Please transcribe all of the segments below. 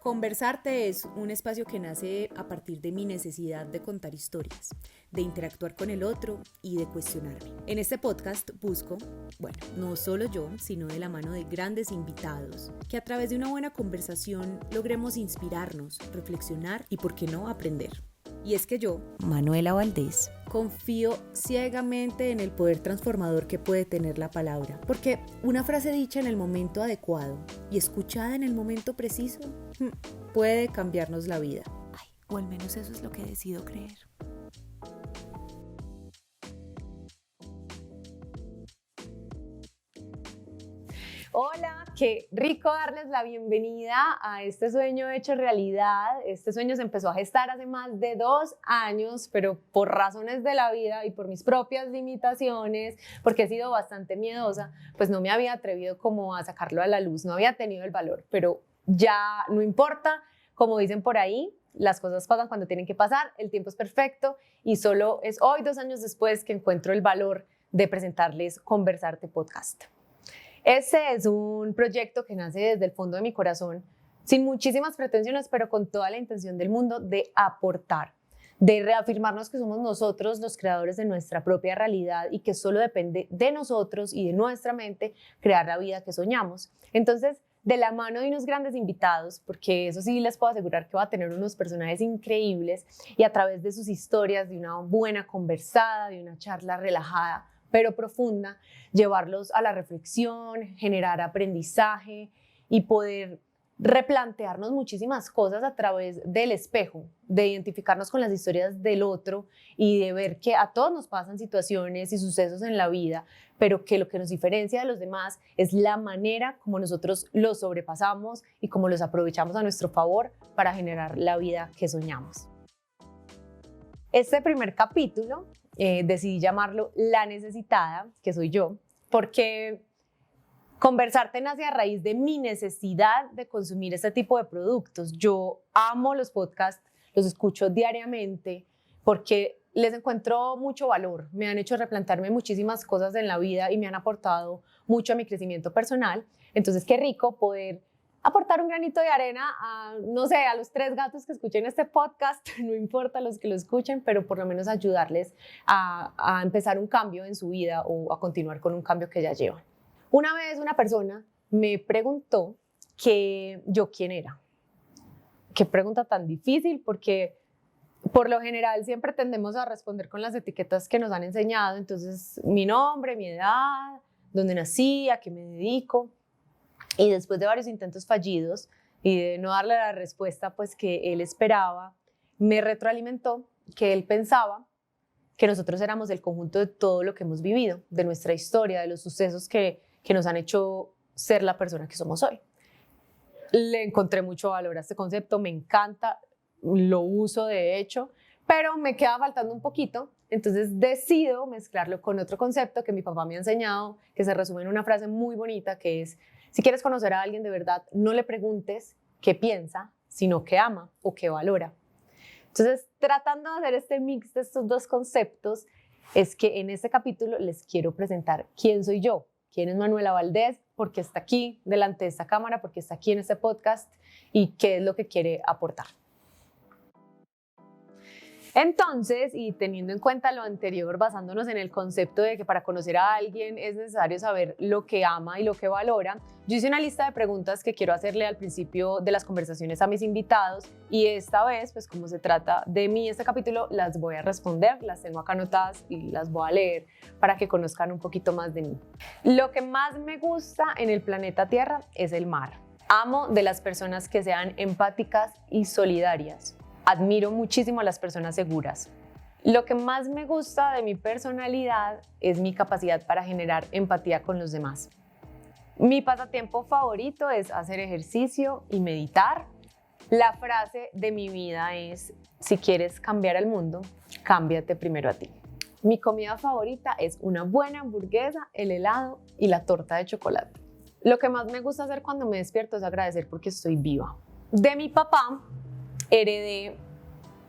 Conversarte es un espacio que nace a partir de mi necesidad de contar historias, de interactuar con el otro y de cuestionarme. En este podcast busco, no solo yo, sino de la mano de grandes invitados, que a través de una buena conversación logremos inspirarnos, reflexionar y, por qué no, aprender. Y es que yo, Manuela Valdés, confío ciegamente en el poder transformador que puede tener la palabra, porque una frase dicha en el momento adecuado y escuchada en el momento preciso puede cambiarnos la vida. O al menos eso es lo que decido creer. Hola, qué rico darles la bienvenida a este sueño hecho realidad. Este sueño se empezó a gestar hace más de 2 años, pero por razones de la vida y por mis propias limitaciones, porque he sido bastante miedosa, pues no me había atrevido como a sacarlo a la luz, no había tenido el valor, pero ya no importa, como dicen por ahí, las cosas pasan cuando tienen que pasar, el tiempo es perfecto y solo es hoy, 2 años después, que encuentro el valor de presentarles Conversarte Podcast. Este es un proyecto que nace desde el fondo de mi corazón, sin muchísimas pretensiones, pero con toda la intención del mundo de aportar, de reafirmarnos que somos nosotros los creadores de nuestra propia realidad y que solo depende de nosotros y de nuestra mente crear la vida que soñamos. Entonces, de la mano de unos grandes invitados, porque eso sí les puedo asegurar que va a tener unos personajes increíbles, y a través de sus historias, de una buena conversada, de una charla relajada, pero profunda, llevarlos a la reflexión, generar aprendizaje y poder replantearnos muchísimas cosas a través del espejo, de identificarnos con las historias del otro y de ver que a todos nos pasan situaciones y sucesos en la vida, pero que lo que nos diferencia de los demás es la manera como nosotros los sobrepasamos y cómo los aprovechamos a nuestro favor para generar la vida que soñamos. Este primer capítulo decidí llamarlo La Necesitada, que soy yo, porque Conversarte nace a raíz de mi necesidad de consumir este tipo de productos. Yo amo los podcasts, los escucho diariamente porque les encuentro mucho valor. Me han hecho replantearme muchísimas cosas en la vida y me han aportado mucho a mi crecimiento personal. Entonces, qué rico poder aportar un granito de arena a, no sé, a los 3 gatos que escuchen este podcast, no importa los que lo escuchen, pero por lo menos ayudarles a empezar un cambio en su vida o a continuar con un cambio que ya llevan. Una vez una persona me preguntó que yo quién era. Qué pregunta tan difícil, porque por lo general siempre tendemos a responder con las etiquetas que nos han enseñado. Entonces, mi nombre, mi edad, dónde nací, a qué me dedico. Y después de varios intentos fallidos y de no darle la respuesta pues, que él esperaba, me retroalimentó que él pensaba que nosotros éramos el conjunto de todo lo que hemos vivido, de nuestra historia, de los sucesos que nos han hecho ser la persona que somos hoy. Le encontré mucho valor a este concepto, me encanta, lo uso de hecho, pero me queda faltando un poquito. Entonces decido mezclarlo con otro concepto que mi papá me ha enseñado, que se resume en una frase muy bonita, que es: si quieres conocer a alguien de verdad, no le preguntes qué piensa, sino qué ama o qué valora. Entonces, tratando de hacer este mix de estos 2 conceptos, es que en este capítulo les quiero presentar quién soy yo, quién es Manuela Valdés, por qué está aquí delante de esta cámara, por qué está aquí en este podcast y qué es lo que quiere aportar. Entonces, y teniendo en cuenta lo anterior, basándonos en el concepto de que para conocer a alguien es necesario saber lo que ama y lo que valora, yo hice una lista de preguntas que quiero hacerle al principio de las conversaciones a mis invitados, y esta vez, pues como se trata de mí este capítulo, las voy a responder, las tengo acá anotadas y las voy a leer para que conozcan un poquito más de mí. Lo que más me gusta en el planeta Tierra es el mar. Amo de las personas que sean empáticas y solidarias. Admiro muchísimo a las personas seguras. Lo que más me gusta de mi personalidad es mi capacidad para generar empatía con los demás. Mi pasatiempo favorito es hacer ejercicio y meditar. La frase de mi vida es: si quieres cambiar el mundo, cámbiate primero a ti. Mi comida favorita es una buena hamburguesa, el helado y la torta de chocolate. Lo que más me gusta hacer cuando me despierto es agradecer porque estoy viva. De mi papá heredé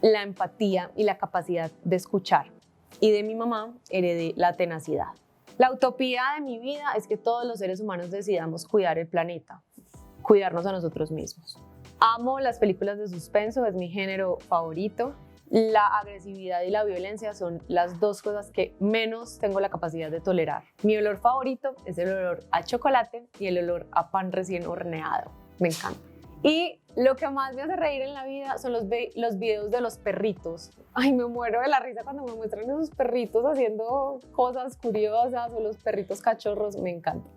la empatía y la capacidad de escuchar, y de mi mamá heredé la tenacidad. La utopía de mi vida es que todos los seres humanos decidamos cuidar el planeta, cuidarnos a nosotros mismos. Amo las películas de suspenso, es mi género favorito. La agresividad y la violencia son las dos cosas que menos tengo la capacidad de tolerar. Mi olor favorito es el olor a chocolate y el olor a pan recién horneado. Me encanta. Y lo que más me hace reír en la vida son los videos de los perritos. Ay, me muero de la risa cuando me muestran esos perritos haciendo cosas curiosas o los perritos cachorros. Me encanta.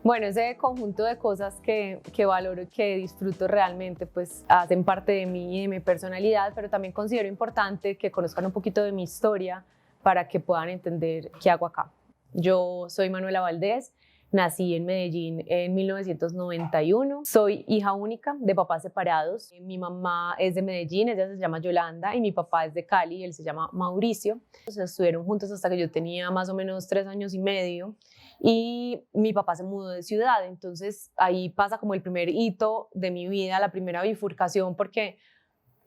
Bueno, ese conjunto de cosas que valoro y que disfruto realmente, pues hacen parte de mí y de mi personalidad, pero también considero importante que conozcan un poquito de mi historia para que puedan entender qué hago acá. Yo soy Manuela Valdés, nací en Medellín en 1991, soy hija única de papás separados. Mi mamá es de Medellín, ella se llama Yolanda, y mi papá es de Cali, él se llama Mauricio. Entonces, estuvieron juntos hasta que yo tenía más o menos 3 años y medio. Y mi papá se mudó de ciudad, entonces ahí pasa como el primer hito de mi vida, la primera bifurcación, porque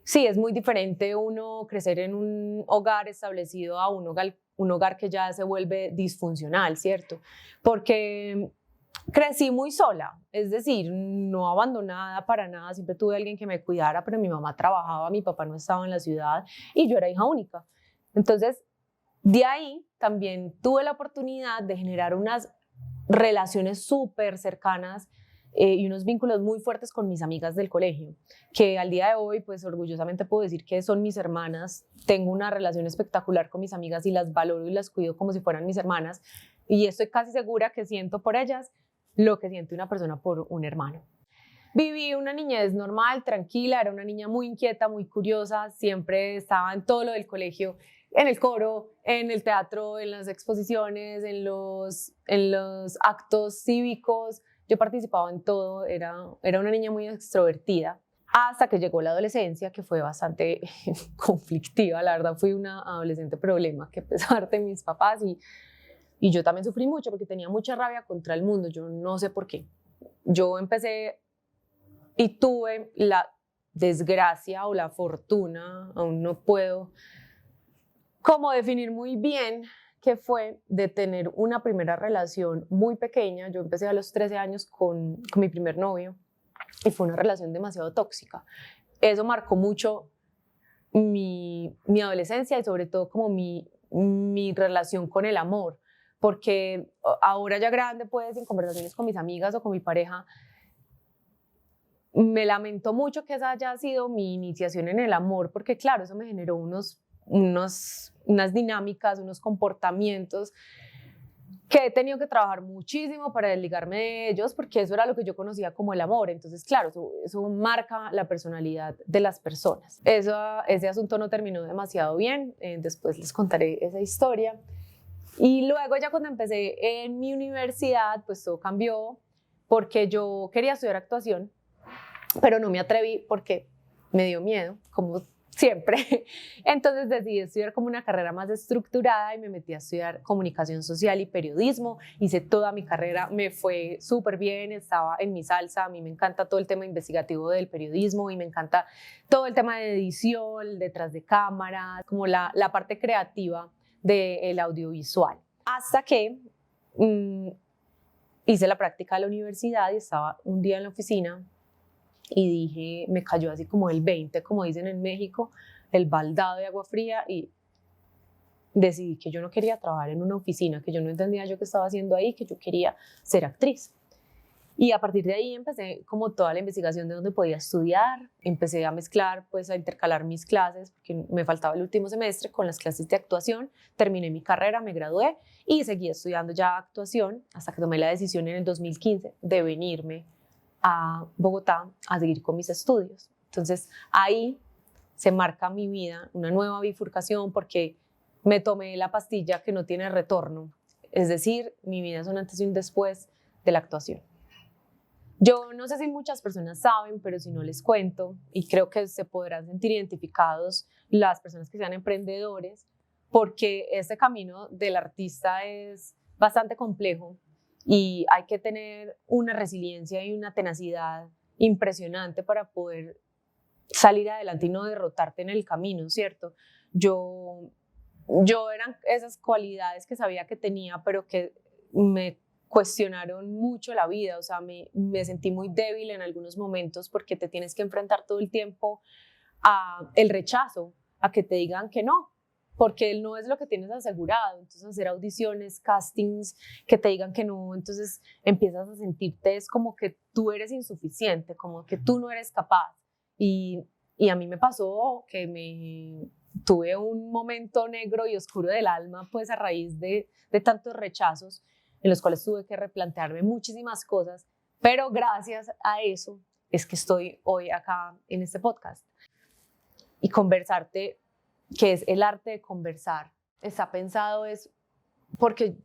sí, es muy diferente uno crecer en un hogar establecido a un hogar que ya se vuelve disfuncional, ¿cierto? Porque crecí muy sola, es decir, no abandonada para nada, siempre tuve alguien que me cuidara, pero mi mamá trabajaba, mi papá no estaba en la ciudad y yo era hija única. Entonces, de ahí también tuve la oportunidad de generar unas relaciones súper cercanas y unos vínculos muy fuertes con mis amigas del colegio, que al día de hoy, pues orgullosamente puedo decir que son mis hermanas. Tengo una relación espectacular con mis amigas y las valoro y las cuido como si fueran mis hermanas, y estoy casi segura que siento por ellas lo que siente una persona por un hermano. Viví una niñez normal, tranquila, era una niña muy inquieta, muy curiosa, siempre estaba en todo lo del colegio, en el coro, en el teatro, en las exposiciones, en los actos cívicos. Yo participaba en todo, era una niña muy extrovertida, hasta que llegó la adolescencia, que fue bastante conflictiva. La verdad, fui una adolescente problema, que a pesar de mis papás, y yo también sufrí mucho porque tenía mucha rabia contra el mundo, yo no sé por qué. Yo empecé y tuve la desgracia o la fortuna, aún no puedo como definir muy bien qué fue, de tener una primera relación muy pequeña. Yo empecé a los 13 años con mi primer novio y fue una relación demasiado tóxica. Eso marcó mucho mi adolescencia y sobre todo como mi relación con el amor, porque ahora ya grande, pues en conversaciones con mis amigas o con mi pareja, me lamento mucho que esa haya sido mi iniciación en el amor, porque claro, eso me generó unas dinámicas, unos comportamientos que he tenido que trabajar muchísimo para desligarme de ellos, porque eso era lo que yo conocía como el amor. Entonces, claro, eso marca la personalidad de las personas. Ese asunto no terminó demasiado bien, después les contaré esa historia. Y luego ya cuando empecé en mi universidad, pues todo cambió, porque yo quería estudiar actuación, pero no me atreví porque me dio miedo, como siempre. Entonces decidí estudiar como una carrera más estructurada y me metí a estudiar comunicación social y periodismo. Hice toda mi carrera, me fue súper bien, estaba en mi salsa. A mí me encanta todo el tema investigativo del periodismo y me encanta todo el tema de edición, detrás de cámara, como la parte creativa del audiovisual. Hasta que hice la práctica de la universidad y estaba un día en la oficina y dije, me cayó así como el 20, como dicen en México, el baldado de agua fría, y decidí que yo no quería trabajar en una oficina, que yo no entendía yo qué estaba haciendo ahí, que yo quería ser actriz. Y a partir de ahí empecé como toda la investigación de dónde podía estudiar, empecé a mezclar, pues a intercalar mis clases, porque me faltaba el último semestre con las clases de actuación. Terminé mi carrera, me gradué y seguí estudiando ya actuación hasta que tomé la decisión en el 2015 de venirme a Bogotá a seguir con mis estudios. Entonces ahí se marca mi vida, una nueva bifurcación, porque me tomé la pastilla que no tiene retorno. Es decir, mi vida es un antes y un después de la actuación. Yo no sé si muchas personas saben, pero si no les cuento, y creo que se podrán sentir identificados las personas que sean emprendedores, porque este camino del artista es bastante complejo y hay que tener una resiliencia y una tenacidad impresionante para poder salir adelante y no derrotarte en el camino, ¿cierto? Yo eran esas cualidades que sabía que tenía, pero que me cuestionaron mucho la vida. O sea, me sentí muy débil en algunos momentos porque te tienes que enfrentar todo el tiempo a el rechazo, a que te digan que no, porque no es lo que tienes asegurado. Entonces hacer audiciones, castings, que te digan que no, entonces empiezas a sentirte es como que tú eres insuficiente, como que tú no eres capaz. Y a mí me pasó que tuve un momento negro y oscuro del alma, pues a raíz de tantos rechazos en los cuales tuve que replantearme muchísimas cosas, pero gracias a eso es que estoy hoy acá en este podcast. Y conversarte, que es el arte de conversar, está pensado es porque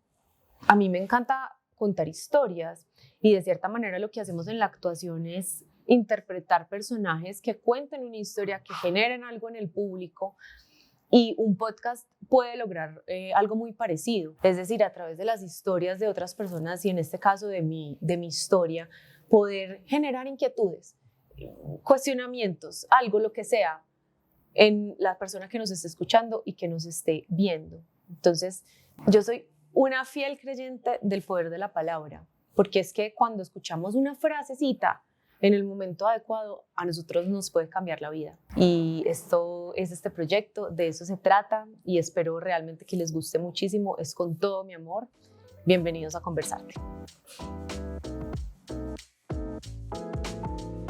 a mí me encanta contar historias y de cierta manera lo que hacemos en la actuación es interpretar personajes que cuenten una historia, que generen algo en el público, y un podcast puede lograr algo muy parecido, es decir, a través de las historias de otras personas y en este caso de mi historia, poder generar inquietudes, cuestionamientos, algo, lo que sea, en la persona que nos esté escuchando y que nos esté viendo. Entonces, yo soy una fiel creyente del poder de la palabra, porque es que cuando escuchamos una frasecita en el momento adecuado, a nosotros nos puede cambiar la vida. Y esto es este proyecto, de eso se trata y espero realmente que les guste muchísimo. Es con todo mi amor. Bienvenidos a Conversarte.